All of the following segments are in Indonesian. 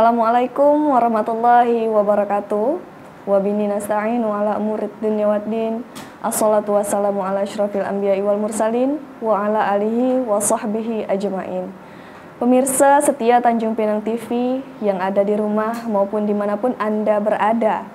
Assalamualaikum warahmatullahi wabarakatuh. Wabini nasta'inu ala umurid dunya waddin. Assalatu wassalamu ala asyrafil anbiya'i wal mursalin wa ala alihi wa sahbihi ajma'in. Pemirsa setia Tanjung Pinang TV yang ada di rumah maupun dimanapun Anda berada,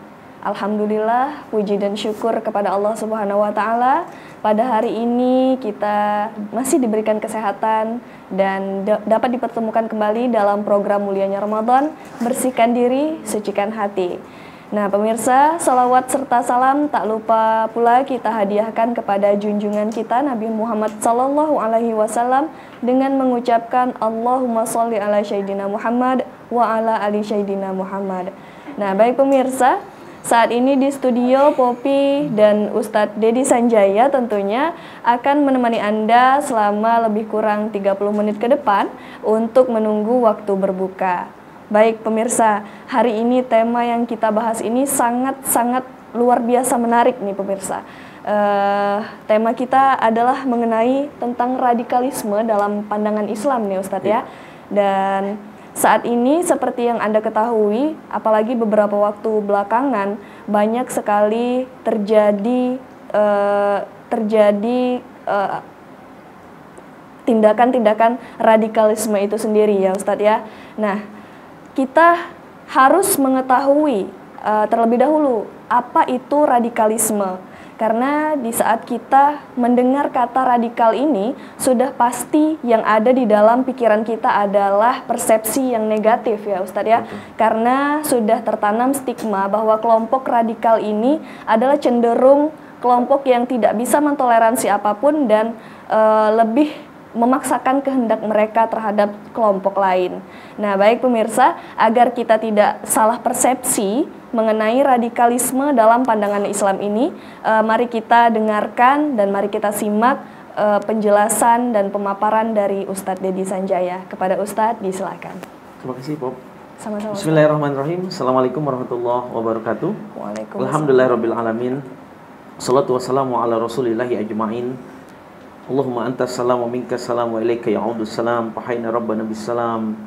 alhamdulillah, puji dan syukur kepada Allah Subhanahu wa Ta'ala. Pada hari ini kita masih diberikan kesehatan dan dapat dipertemukan kembali dalam program mulianya Ramadan, bersihkan diri, sucikan hati. Nah pemirsa, salawat serta salam tak lupa pula kita hadiahkan kepada junjungan kita Nabi Muhammad SAW dengan mengucapkan Allahumma sholli ala Sayyidina Muhammad wa ala ali Sayyidina Muhammad. Nah baik pemirsa, saat ini di studio Popi dan Ustadz Dedi Sanjaya tentunya akan menemani Anda selama lebih kurang 30 menit ke depan untuk menunggu waktu berbuka. Baik pemirsa, hari ini tema yang kita bahas ini sangat-sangat luar biasa menarik nih pemirsa. Tema kita adalah mengenai tentang radikalisme dalam pandangan Islam nih Ustadz ya. Dan saat ini seperti yang Anda ketahui, apalagi beberapa waktu belakangan banyak sekali terjadi tindakan-tindakan radikalisme itu sendiri ya Ustadz ya. Nah, kita harus mengetahui terlebih dahulu apa itu radikalisme. Karena di saat kita mendengar kata radikal ini, sudah pasti yang ada di dalam pikiran kita adalah persepsi yang negatif ya Ustadz ya. Karena sudah tertanam stigma bahwa kelompok radikal ini adalah cenderung kelompok yang tidak bisa mentoleransi apapun dan lebih memaksakan kehendak mereka terhadap kelompok lain. Nah baik pemirsa, agar kita tidak salah persepsi mengenai radikalisme dalam pandangan Islam ini, mari kita dengarkan dan mari kita simak penjelasan dan pemaparan dari Ustadz Dedi Sanjaya. Kepada Ustadz, disilakan. Terima kasih, Pop. Sama-sama. Bismillahirrahmanirrahim. Assalamualaikum warahmatullahi wabarakatuh. Waalaikumsalam. Alhamdulillahirrahmanirrahim. Assalatu wassalamu ala rasulillahi ajma'in. Allahumma antas salam wa minkas salam wa ilaika ya'udus salam. Fahayna rabbana bisalam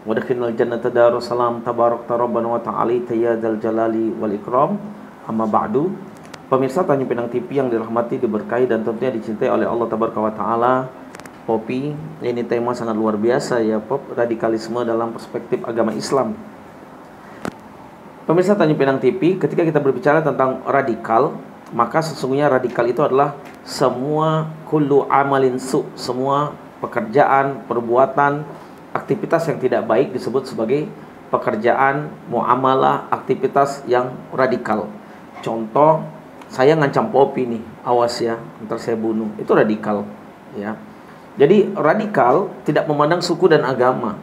wa dakhinal jannata darussalam. Tabarakta rabbana wa ta'alita ya dzal jalali wal ikram. Amma ba'du. Pemirsa Tanjung Pinang TV yang dirahmati, diberkahi dan tentunya dicintai oleh Allah Tabaraka wa Ta'ala. Popi, ini tema sangat luar biasa ya Pop, radikalisme dalam perspektif agama Islam. Pemirsa Tanjung Pinang TV, ketika kita berbicara tentang radikal, maka sesungguhnya radikal itu adalah semua kullu amalin su, semua pekerjaan, perbuatan, aktivitas yang tidak baik disebut sebagai pekerjaan, muamalah, aktivitas yang radikal. Contoh, saya ngancam Popi nih, awas ya, ntar saya bunuh. Itu radikal, ya. Jadi radikal tidak memandang suku dan agama.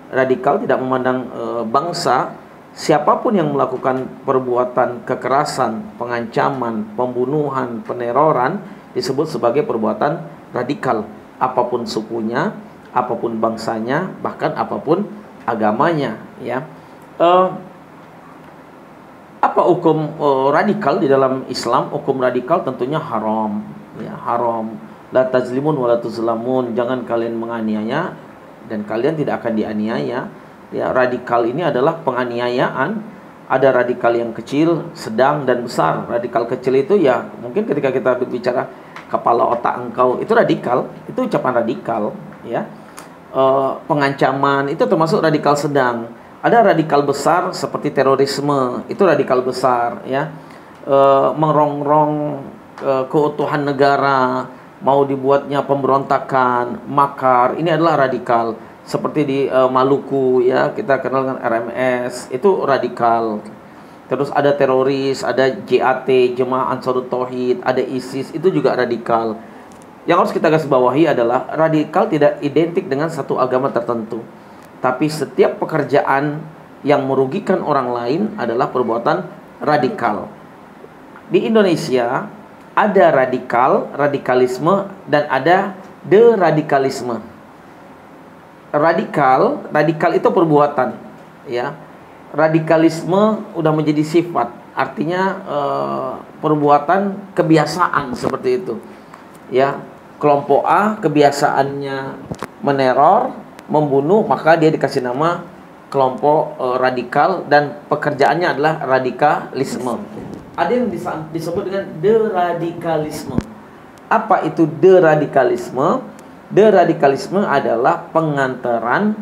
Radikal tidak memandang bangsa. Siapapun yang melakukan perbuatan kekerasan, pengancaman, pembunuhan, peneroran disebut sebagai perbuatan radikal. Apapun sukunya, apapun bangsanya, bahkan apapun agamanya, ya. Apa hukum radikal di dalam Islam? Hukum radikal tentunya haram, ya, haram. La tazlimun wa la tuzlamun. Jangan kalian menganiaya dan kalian tidak akan dianiaya. Ya, radikal ini adalah penganiayaan. Ada radikal yang kecil, sedang, dan besar. Radikal kecil itu ya mungkin ketika kita berbicara kepala otak engkau, itu radikal, itu ucapan radikal, ya. Pengancaman itu termasuk radikal sedang. Ada radikal besar seperti terorisme, itu radikal besar, ya. Merongrong keutuhan negara, mau dibuatnya pemberontakan, makar, ini adalah radikal. Seperti di Maluku, ya, kita kenal dengan RMS, itu radikal. Terus ada teroris, ada JAT, Jemaah Ansarut Tauhid, ada ISIS, itu juga radikal. Yang harus kita garis bawahi adalah radikal tidak identik dengan satu agama tertentu, tapi setiap pekerjaan yang merugikan orang lain adalah perbuatan radikal. Di Indonesia ada radikal, radikalisme, dan ada deradikalisme. Radikal itu perbuatan, ya. Radikalisme udah menjadi sifat, artinya perbuatan kebiasaan seperti itu, ya. Kelompok A kebiasaannya meneror, membunuh, maka dia dikasih nama kelompok radikal dan pekerjaannya adalah radikalisme. Ada yang disebut dengan deradikalisme. Apa itu deradikalisme? Deradikalisme adalah pengantaran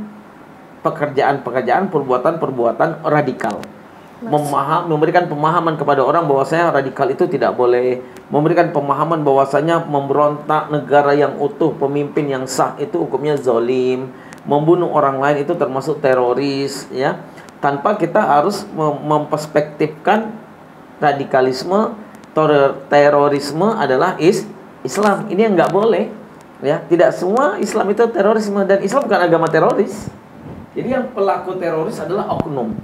pekerjaan-pekerjaan, perbuatan-perbuatan radikal. Memberikan pemahaman kepada orang bahwasanya radikal itu tidak boleh, memberikan pemahaman bahwasanya memberontak negara yang utuh, pemimpin yang sah itu hukumnya zalim, membunuh orang lain itu termasuk teroris, ya. Tanpa kita harus memperspektifkan radikalisme, terorisme adalah Islam. Ini yang nggak boleh, ya. Tidak semua Islam itu terorisme, dan Islam bukan agama teroris. Jadi yang pelaku teroris adalah oknum.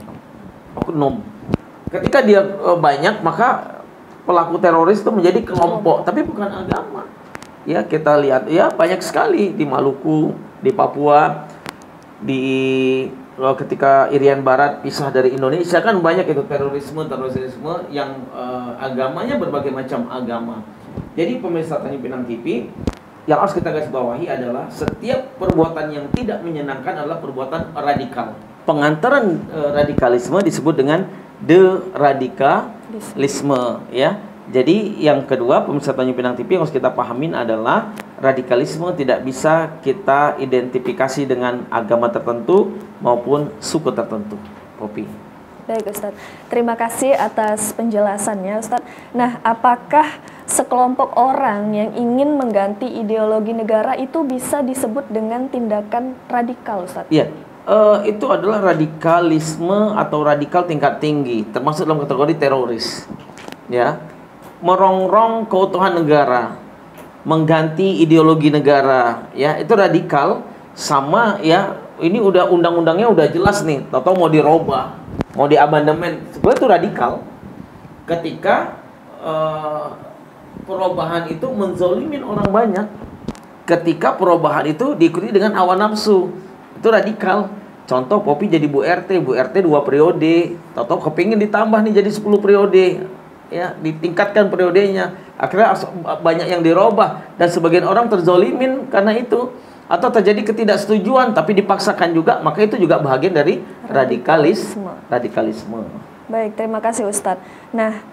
Ketika dia banyak, maka pelaku teroris itu menjadi kelompok, tapi bukan agama. Ya, kita lihat ya banyak sekali di Maluku, di Papua, ketika Irian Barat pisah dari Indonesia, kan banyak itu terorisme yang agamanya berbagai macam agama. Jadi pemirsa Tanjung Pinang TV, yang harus kita garis bawahi adalah setiap perbuatan yang tidak menyenangkan adalah perbuatan radikal. Pengantaran radikalisme disebut dengan deradikalisme, ya. Jadi yang kedua, pemirsa Tanjung Pinang TV, yang harus kita pahamin adalah radikalisme tidak bisa kita identifikasi dengan agama tertentu maupun suku tertentu. Popi. Baik Ustadz, terima kasih atas penjelasannya Ustadz. Nah, apakah sekelompok orang yang ingin mengganti ideologi negara itu bisa disebut dengan tindakan radikal Ustadz? Iya, itu adalah radikalisme atau radikal tingkat tinggi, termasuk dalam kategori teroris, ya. Merongrong keutuhan negara, mengganti ideologi negara, ya, itu radikal. Sama, ya, ini udah undang-undangnya udah jelas nih, atau mau dirubah, mau diamandemen, sebenarnya itu radikal. Ketika perubahan itu menzolimin orang banyak, ketika perubahan itu diikuti dengan hawa nafsu, itu radikal. Contoh, Popi jadi Bu RT 2 periode, atau kepingin ditambah nih jadi 10 periode, ya, ditingkatkan periodenya. Akhirnya banyak yang dirubah, dan sebagian orang terzolimin karena itu, atau terjadi ketidaksetujuan tapi dipaksakan juga, maka itu juga bagian dari radikalisme. Baik, terima kasih Ustadz. Nah,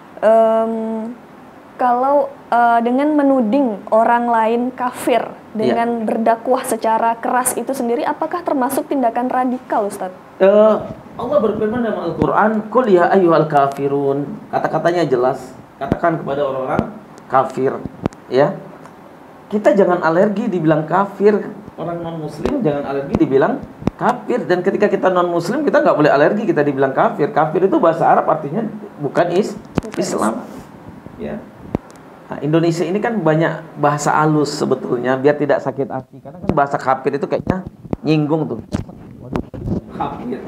kalau dengan menuding orang lain kafir dengan berdakwah secara keras itu sendiri, apakah termasuk tindakan radikal, Ustadz? Allah berfirman dalam Al-Quran, "Qul ya ayyuhal kafirun." Kata-katanya jelas, katakan kepada orang-orang kafir, ya. Kita jangan alergi dibilang kafir. Orang non-muslim jangan alergi dibilang kafir. Dan ketika kita non-muslim, kita nggak boleh alergi kita dibilang kafir. Kafir itu bahasa Arab, artinya bukan Islam, ya. Nah, Indonesia ini kan banyak bahasa halus sebetulnya, biar tidak sakit hati. Karena kan bahasa kafir itu kayaknya nyinggung tuh. Kafir,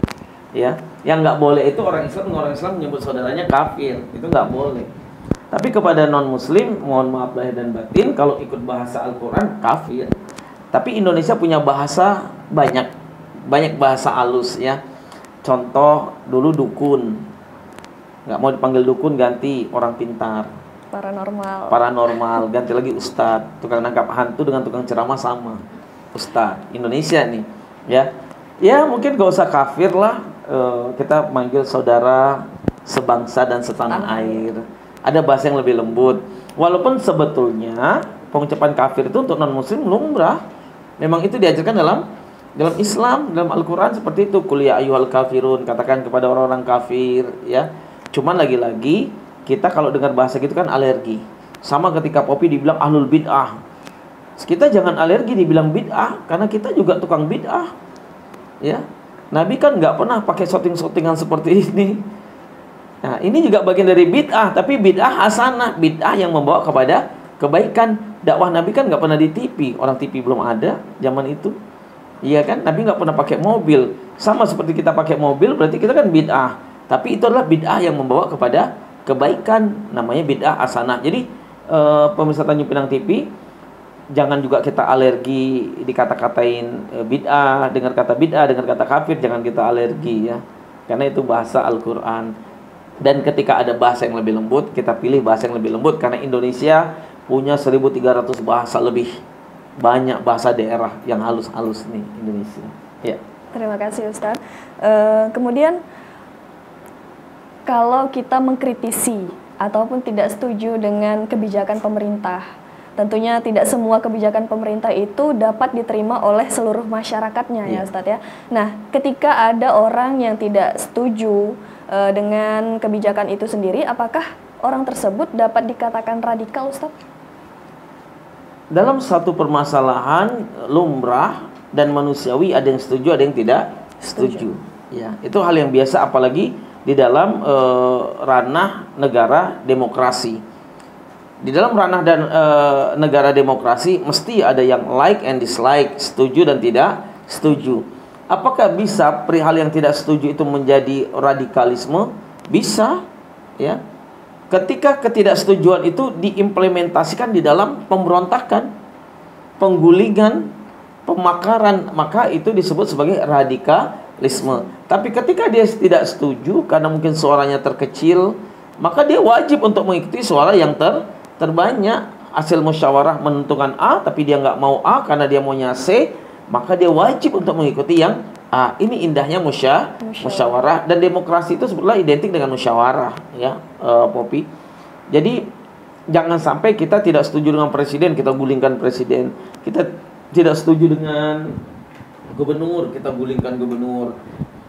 ya. Yang nggak boleh itu orang Islam menyebut saudaranya kafir, itu nggak boleh. Tapi kepada non-muslim, mohon maaf lahir dan batin, kalau ikut bahasa Al-Quran, kafir. Tapi Indonesia punya bahasa banyak bahasa halus, ya. Contoh, dulu dukun, nggak mau dipanggil dukun, ganti orang pintar. Paranormal, ganti lagi ustadz. Tukang nangkap hantu dengan tukang ceramah sama, ustadz. Indonesia nih, ya. Ya mungkin gak usah kafir lah, kita manggil saudara sebangsa dan setanah air. Ada bahasa yang lebih lembut. Walaupun sebetulnya pengucapan kafir itu untuk non-muslim lumrah. Memang itu diajarkan dalam Islam, dalam Al-Quran seperti itu. Qul ya ayyuhal kafirun, katakan kepada orang-orang kafir, ya. Cuman lagi-lagi kita kalau dengar bahasa gitu kan alergi. Sama ketika Popi dibilang ahlul bid'ah, kita jangan alergi dibilang bid'ah, karena kita juga tukang bid'ah, ya. Nabi kan nggak pernah pakai shooting-shootingan seperti ini. Nah, ini juga bagian dari bid'ah, tapi bid'ah hasanah, bid'ah yang membawa kepada kebaikan. Dakwah Nabi kan nggak pernah di TV, orang TV belum ada zaman itu, iya kan? Nabi nggak pernah pakai mobil. Sama seperti kita pakai mobil, berarti kita kan bid'ah. Tapi itu adalah bid'ah yang membawa kepada kebaikan, namanya bid'ah hasanah. Jadi pemirsa Tanjung Pinang TV, jangan juga kita alergi dikata-katain bid'ah, dengar kata bid'ah, dengar kata kafir, jangan kita alergi, ya. Karena itu bahasa Al-Quran. Dan ketika ada bahasa yang lebih lembut, kita pilih bahasa yang lebih lembut, karena Indonesia punya 1.300 bahasa lebih. Banyak bahasa daerah yang halus-halus nih Indonesia, ya. Terima kasih Ustadz. Kemudian kalau kita mengkritisi ataupun tidak setuju dengan kebijakan pemerintah, tentunya tidak semua kebijakan pemerintah itu dapat diterima oleh seluruh masyarakatnya ya Ustadz ya. Nah, ketika ada orang yang tidak setuju dengan kebijakan itu sendiri, apakah orang tersebut dapat dikatakan radikal Ustadz? Dalam satu permasalahan lumrah dan manusiawi, ada yang setuju, ada yang tidak setuju. Ya, itu hal yang biasa, apalagi di dalam ranah negara demokrasi. Di dalam ranah dan negara demokrasi mesti ada yang like and dislike, setuju dan tidak setuju. Apakah bisa perihal yang tidak setuju itu menjadi radikalisme? Bisa, ya. Ketika ketidaksetujuan itu diimplementasikan di dalam pemberontakan, penggulingan, pemakaran, maka itu disebut sebagai radikalisme. Tapi ketika dia tidak setuju karena mungkin suaranya terkecil, maka dia wajib untuk mengikuti suara yang terbanyak. Hasil musyawarah menentukan A, tapi dia nggak mau A karena dia maunya C, maka dia wajib untuk mengikuti yang A. Ini indahnya musyawarah, dan demokrasi itu sebetulnya identik dengan musyawarah, ya, Poppy. Jadi jangan sampai kita tidak setuju dengan presiden, kita gulingkan presiden. Kita tidak setuju dengan gubernur, kita gulingkan gubernur.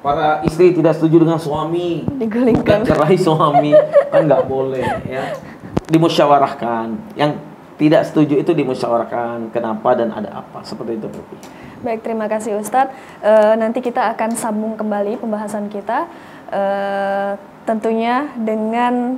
Para istri tidak setuju dengan suami, digulingkan, cerai suami, kan nggak boleh, ya. Dimusyawarahkan. Yang tidak setuju itu dimusyawarahkan kenapa dan ada apa, seperti itu, Poppy. Baik, terima kasih Ustadz. Nanti kita akan sambung kembali pembahasan kita, tentunya dengan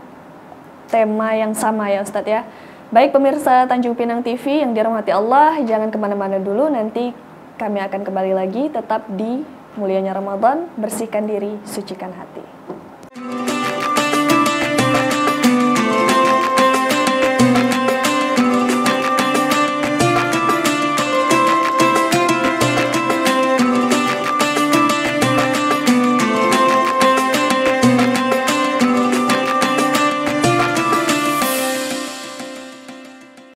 tema yang sama ya Ustadz ya. Baik pemirsa Tanjung Pinang TV yang dirahmati Allah, jangan kemana-mana dulu, nanti kami akan kembali lagi tetap di Mulianya Ramadan, bersihkan diri, sucikan hati.